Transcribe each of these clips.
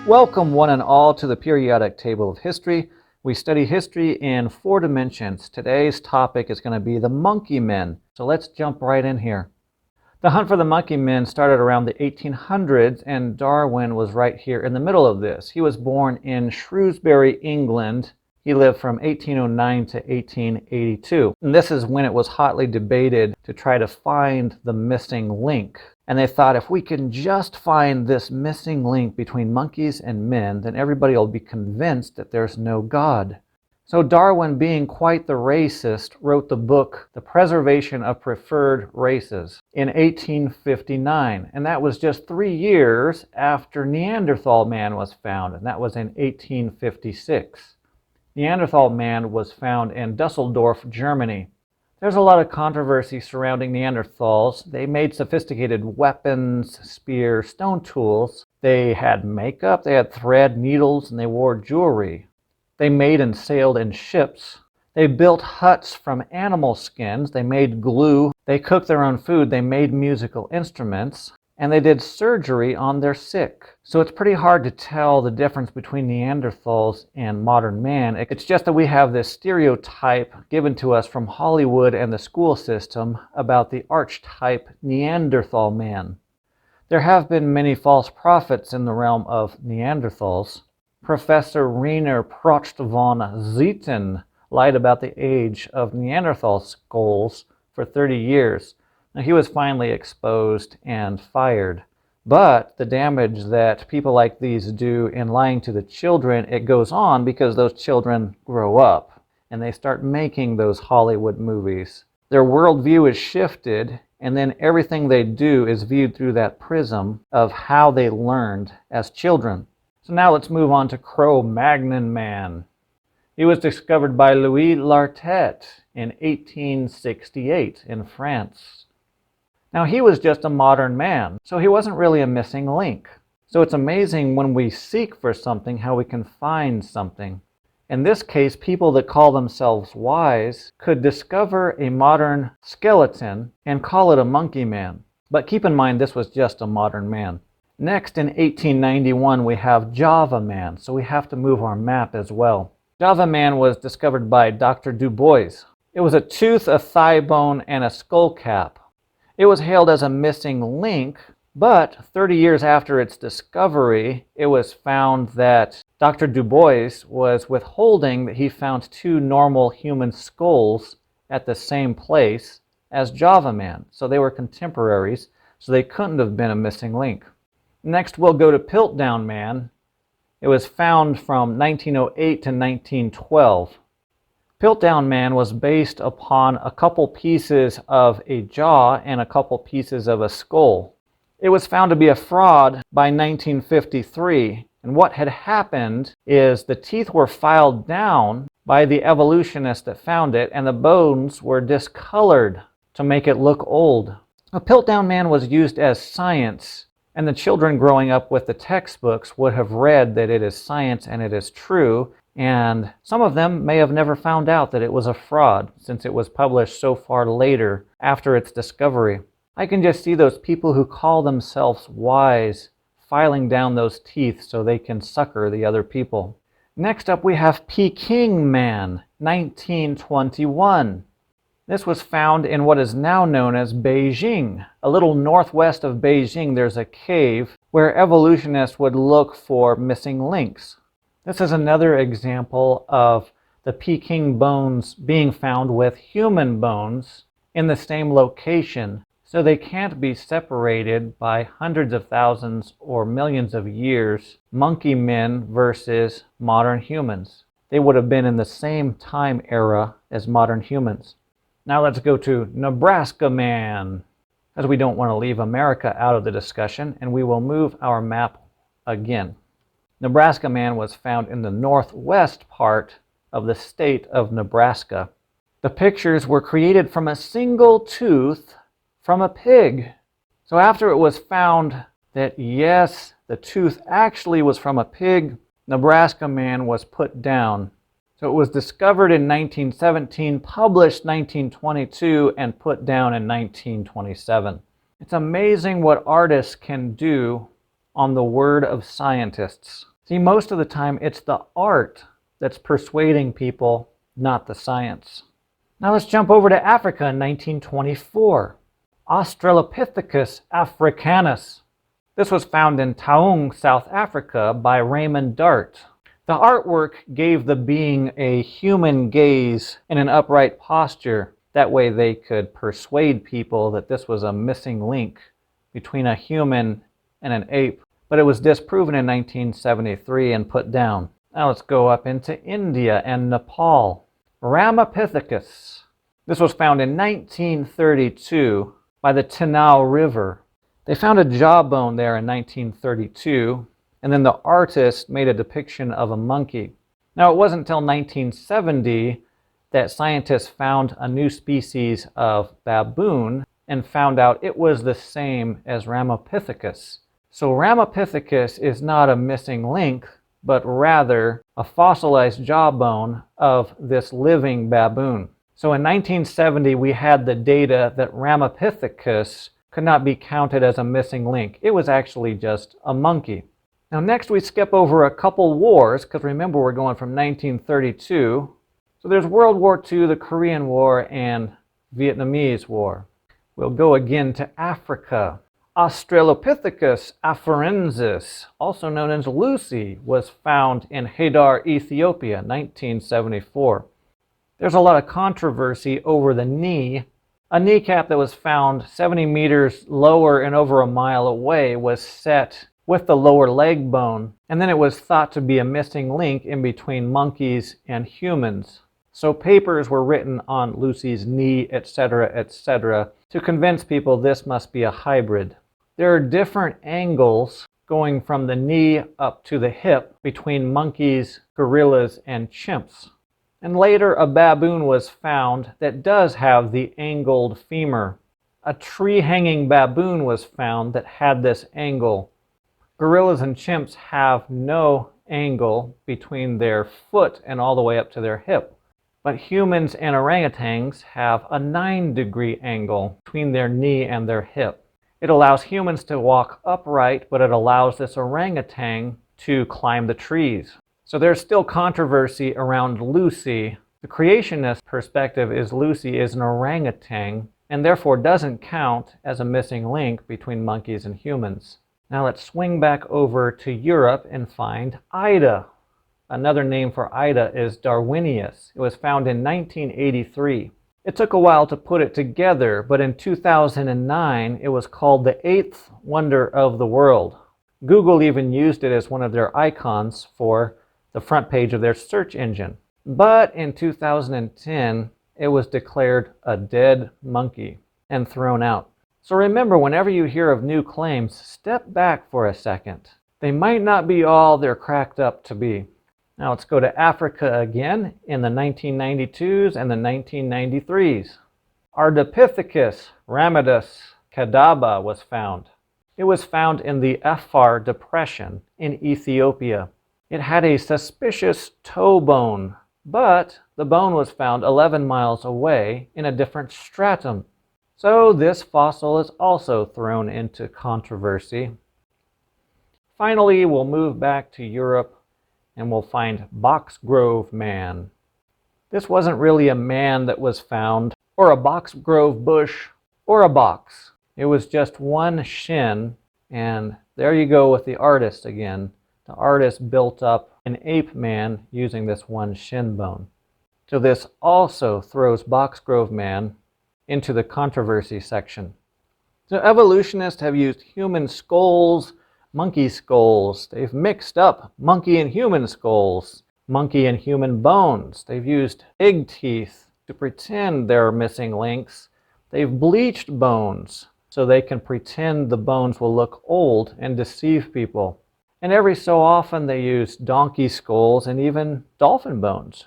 Welcome one and all to the periodic table of history. We study history in 4 dimensions. Today's topic is going to be the monkey men. So let's jump right in here. The hunt for the monkey men started around the 1800s, and Darwin was right here in the middle of this. He was born in Shrewsbury, England. He lived from 1809 to 1882. And this is when it was hotly debated to try to find the missing link. And they thought, if we can just find this missing link between monkeys and men, then everybody will be convinced that there's no God. So Darwin, being quite the racist, wrote the book, The Preservation of Preferred Races, in 1859. And that was just 3 years after Neanderthal man was found, and that was in 1856. Neanderthal man was found in Dusseldorf, Germany. There's a lot of controversy surrounding Neanderthals. They made sophisticated weapons, spears, stone tools. They had makeup, they had thread, needles, and they wore jewelry. They made and sailed in ships. They built huts from animal skins. They made glue. They cooked their own food. They made musical instruments. And they did surgery on their sick. So it's pretty hard to tell the difference between Neanderthals and modern man. It's just that we have this stereotype given to us from Hollywood and the school system about the archetype Neanderthal man. There have been many false prophets in the realm of Neanderthals. Professor Rainer Procht von Zieten lied about the age of Neanderthal skulls for 30 years. Now, he was finally exposed and fired. But the damage that people like these do in lying to the children, it goes on because those children grow up and they start making those Hollywood movies. Their worldview is shifted, and then everything they do is viewed through that prism of how they learned as children. So now let's move on to Cro-Magnon man. He was discovered by Louis Lartet in 1868 in France. Now, he was just a modern man, so he wasn't really a missing link. So it's amazing when we seek for something how we can find something. In this case, people that call themselves wise could discover a modern skeleton and call it a monkey man. But keep in mind, this was just a modern man. Next, in 1891, we have Java Man, so we have to move our map as well. Java Man was discovered by Dr. Du Bois. It was a tooth, a thigh bone, and a skull cap. It was hailed as a missing link, but 30 years after its discovery, it was found that Dr. Du Bois was withholding that he found 2 normal human skulls at the same place as Java Man. So they were contemporaries, so they couldn't have been a missing link. Next, we'll go to Pilt Down Man. It was found from 1908 to 1912. Pilt Down Man was based upon a couple pieces of a jaw and a couple pieces of a skull. It was found to be a fraud by 1953, and what had happened is the teeth were filed down by the evolutionists that found it, and the bones were discolored to make it look old. A Pilt Down Man was used as science, and the children growing up with the textbooks would have read that it is science and it is true. And some of them may have never found out that it was a fraud, since it was published so far later after its discovery. I can just see those people who call themselves wise filing down those teeth so they can sucker the other people. Next up, we have Peking Man, 1921. This was found in what is now known as Beijing. A little northwest of Beijing, there's a cave where evolutionists would look for missing links. This is another example of the Peking bones being found with human bones in the same location, so they can't be separated by hundreds of thousands or millions of years. Monkey men versus modern humans. They would have been in the same time era as modern humans. Now let's go to Nebraska Man, as we don't want to leave America out of the discussion, and we will move our map again. Nebraska Man was found in the northwest part of the state of Nebraska. The pictures were created from a single tooth from a pig. So after it was found that yes, the tooth actually was from a pig, Nebraska Man was put down. So it was discovered in 1917, published 1922, and put down in 1927. It's amazing what artists can do on the word of scientists. See, most of the time it's the art that's persuading people, not the science. Now let's jump over to Africa in 1924. Australopithecus africanus. This was found in Taung, South Africa by Raymond Dart. The artwork gave the being a human gaze in an upright posture. That way they could persuade people that this was a missing link between a human and an ape. But it was disproven in 1973 and put down. Now let's go up into India and Nepal. Ramapithecus. This was found in 1932 by the Tinau River. They found a jawbone there in 1932, and then the artist made a depiction of a monkey. Now, it wasn't until 1970 that scientists found a new species of baboon and found out it was the same as Ramapithecus. So Ramapithecus is not a missing link, but rather a fossilized jawbone of this living baboon. So in 1970, we had the data that Ramapithecus could not be counted as a missing link. It was actually just a monkey. Now next we skip over a couple wars, because remember we're going from 1932. So there's World War II, the Korean War, and Vietnamese War. We'll go again to Africa. Australopithecus afarensis, also known as Lucy, was found in Hadar, Ethiopia, 1974. There's a lot of controversy over the knee. A kneecap that was found 70 meters lower and over a mile away was set with the lower leg bone, and then it was thought to be a missing link in between monkeys and humans. So papers were written on Lucy's knee, etc., to convince people this must be a hybrid. There are different angles going from the knee up to the hip between monkeys, gorillas, and chimps. And later a baboon was found that does have the angled femur. A tree-hanging baboon was found that had this angle. Gorillas and chimps have no angle between their foot and all the way up to their hip. But humans and orangutans have a 9-degree angle between their knee and their hip. It allows humans to walk upright, but it allows this orangutan to climb the trees. So there's still controversy around Lucy. The creationist perspective is Lucy is an orangutan and therefore doesn't count as a missing link between monkeys and humans. Now let's swing back over to Europe and find Ida. Another name for Ida is Darwinius. It was found in 1983. It took a while to put it together, but in 2009 it was called the 8th wonder of the world. Google even used it as one of their icons for the front page of their search engine. But in 2010, it was declared a dead monkey and thrown out. So remember, whenever you hear of new claims, step back for a second. They might not be all they're cracked up to be. Now let's go to Africa again in the 1992s and the 1993s. Ardipithecus ramidus kadaba was found. It was found in the Afar Depression in Ethiopia. It had a suspicious toe bone, but the bone was found 11 miles away in a different stratum. So this fossil is also thrown into controversy. Finally, we'll move back to Europe and we'll find Boxgrove Man. This wasn't really a man that was found, or a boxgrove bush, or a box. It was just one shin, and there you go with the artist again. The artist built up an ape man using this one shin bone. So this also throws Boxgrove Man into the controversy section. So evolutionists have used human skulls, monkey skulls. They've mixed up monkey and human skulls, monkey and human bones. They've used pig teeth to pretend they're missing links. They've bleached bones so they can pretend the bones will look old and deceive people. And every so often they use donkey skulls and even dolphin bones.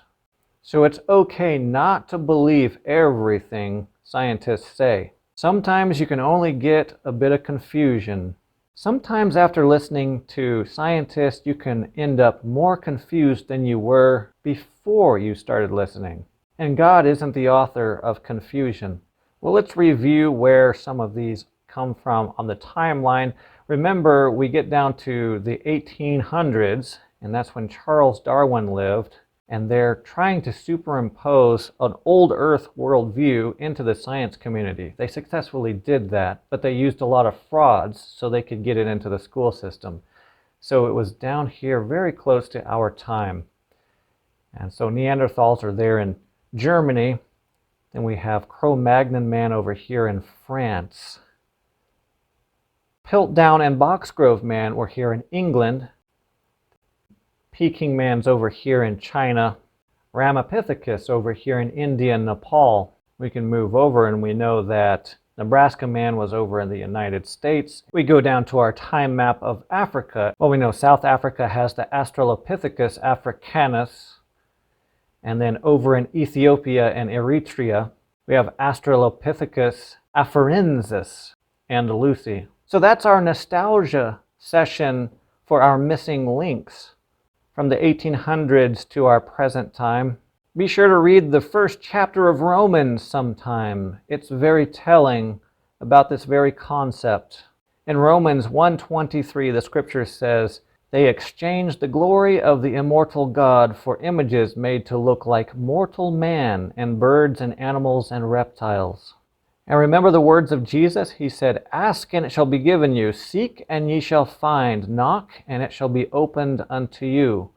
So it's okay not to believe everything scientists say. Sometimes you can only get a bit of confusion. Sometimes after listening to scientists, you can end up more confused than you were before you started listening. And God isn't the author of confusion. Well, let's review where some of these come from on the timeline. Remember, we get down to the 1800s, and that's when Charles Darwin lived, and they're trying to superimpose an old Earth worldview into the science community. They successfully did that, but they used a lot of frauds so they could get it into the school system. So it was down here very close to our time. And so Neanderthals are there in Germany. Then we have Cro-Magnon man over here in France. Pilt Down and Boxgrove man were here in England. Peking man's over here in China. Ramapithecus over here in India and Nepal. We can move over and we know that Nebraska man was over in the United States. We go down to our time map of Africa. Well, we know South Africa has the Australopithecus africanus. And then over in Ethiopia and Eritrea, we have Australopithecus afarensis and Lucy. So that's our nostalgia session for our missing links from the 1800s to our present time. Be sure to read the first chapter of Romans sometime. It's very telling about this very concept. In Romans 1:23, the scripture says, "They exchanged the glory of the immortal God for images made to look like mortal man and birds and animals and reptiles." And remember the words of Jesus? He said, "Ask and it shall be given you. Seek and ye shall find. Knock and it shall be opened unto you."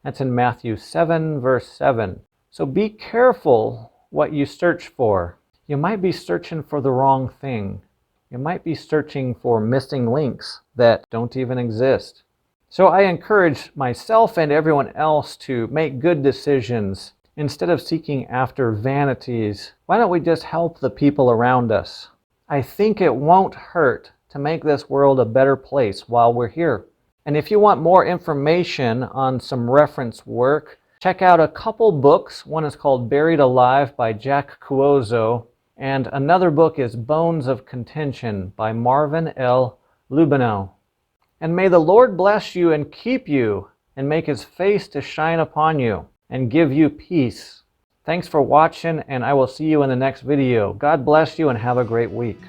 That's in Matthew 7, verse 7. So be careful what you search for. You might be searching for the wrong thing. You might be searching for missing links that don't even exist. So I encourage myself and everyone else to make good decisions. Instead of seeking after vanities, why don't we just help the people around us? I think it won't hurt to make this world a better place while we're here. And if you want more information on some reference work, check out a couple books. One is called Buried Alive by Jack Cuozzo, and another book is Bones of Contention by Marvin L. Lubenow. And may the Lord bless you and keep you, and make his face to shine upon you, and give you peace. Thanks for watching, and I will see you in the next video. God bless you and have a great week.